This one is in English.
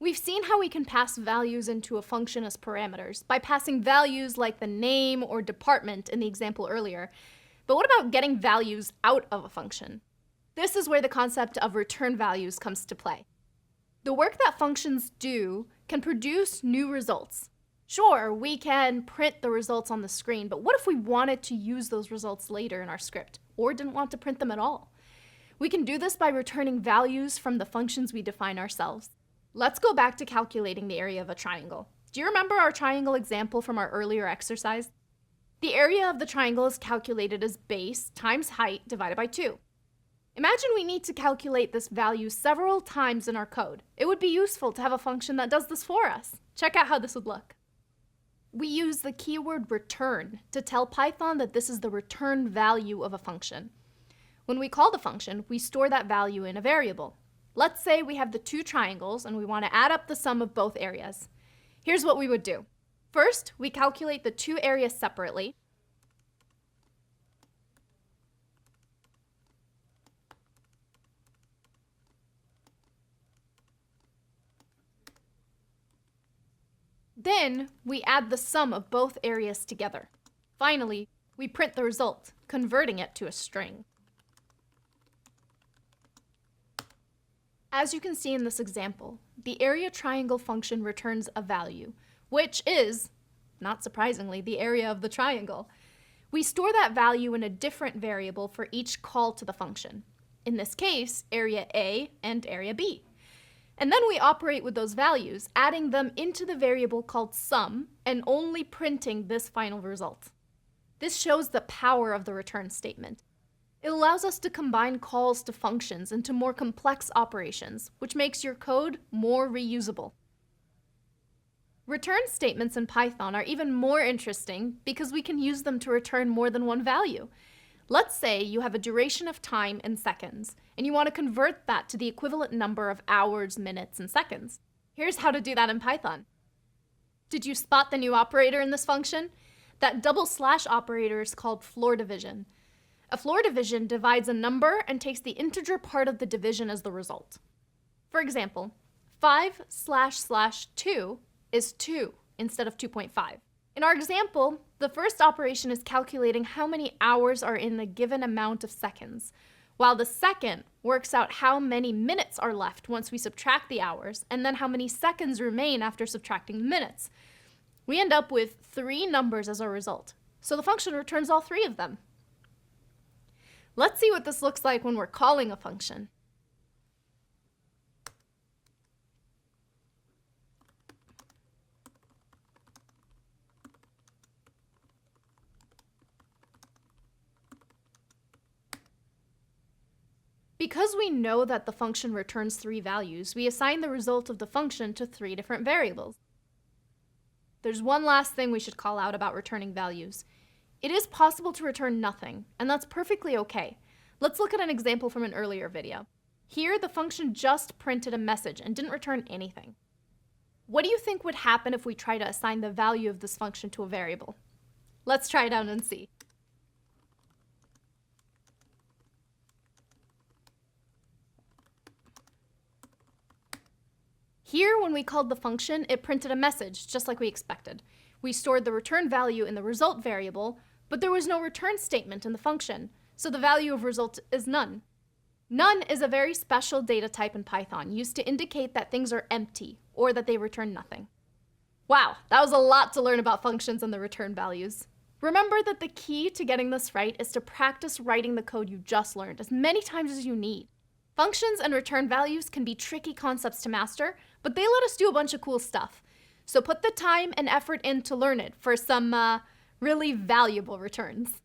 We've seen how we can pass values into a function as parameters by passing values like the name or department in the example earlier. But what about getting values out of a function? This is where the concept of return values comes to play. The work that functions do can produce new results. Sure, we can print the results on the screen, but what if we wanted to use those results later in our script, or didn't want to print them at all? We can do this by returning values from the functions we define ourselves. Let's go back to calculating the area of a triangle. Do you remember our triangle example from our earlier exercise? The area of the triangle is calculated as base times height divided by 2. Imagine we need to calculate this value several times in our code. It would be useful to have a function that does this for us. Check out how this would look. We use the keyword return to tell Python that this is the return value of a function. When we call the function, we store that value in a variable. Let's say we have the two triangles and we want to add up the sum of both areas. Here's what we would do. First, we calculate the two areas separately. Then, we add the sum of both areas together. Finally, we print the result, converting it to a string. As you can see in this example, the area triangle function returns a value, which is, not surprisingly, the area of the triangle. We store that value in a different variable for each call to the function. In this case, area A and area B. And then we operate with those values, adding them into the variable called sum and only printing this final result. This shows the power of the return statement. It allows us to combine calls to functions into more complex operations, which makes your code more reusable. Return statements in Python are even more interesting because we can use them to return more than one value. Let's say you have a duration of time in seconds, and you want to convert that to the equivalent number of hours, minutes, and seconds. Here's how to do that in Python. Did you spot the new operator in this function? That double slash operator is called floor division. A floor division divides a number and takes the integer part of the division as the result. For example, 5//2 is 2 instead of 2.5. In our example, the first operation is calculating how many hours are in the given amount of seconds, while the second works out how many minutes are left once we subtract the hours, and then how many seconds remain after subtracting the minutes. We end up with 3 numbers as our result, so the function returns all 3 of them. Let's see what this looks like when we're calling a function. Because we know that the function returns 3 values, we assign the result of the function to 3 different variables. There's one last thing we should call out about returning values. It is possible to return nothing, and that's perfectly okay. Let's look at an example from an earlier video. Here, the function just printed a message and didn't return anything. What do you think would happen if we try to assign the value of this function to a variable? Let's try it out and see. Here, when we called the function, it printed a message, just like we expected. We stored the return value in the result variable, but there was no return statement in the function, so the value of result is none. None is a very special data type in Python, used to indicate that things are empty, or that they return nothing. Wow, that was a lot to learn about functions and the return values. Remember that the key to getting this right is to practice writing the code you just learned as many times as you need. Functions and return values can be tricky concepts to master, but they let us do a bunch of cool stuff. So put the time and effort in to learn it for some really valuable returns.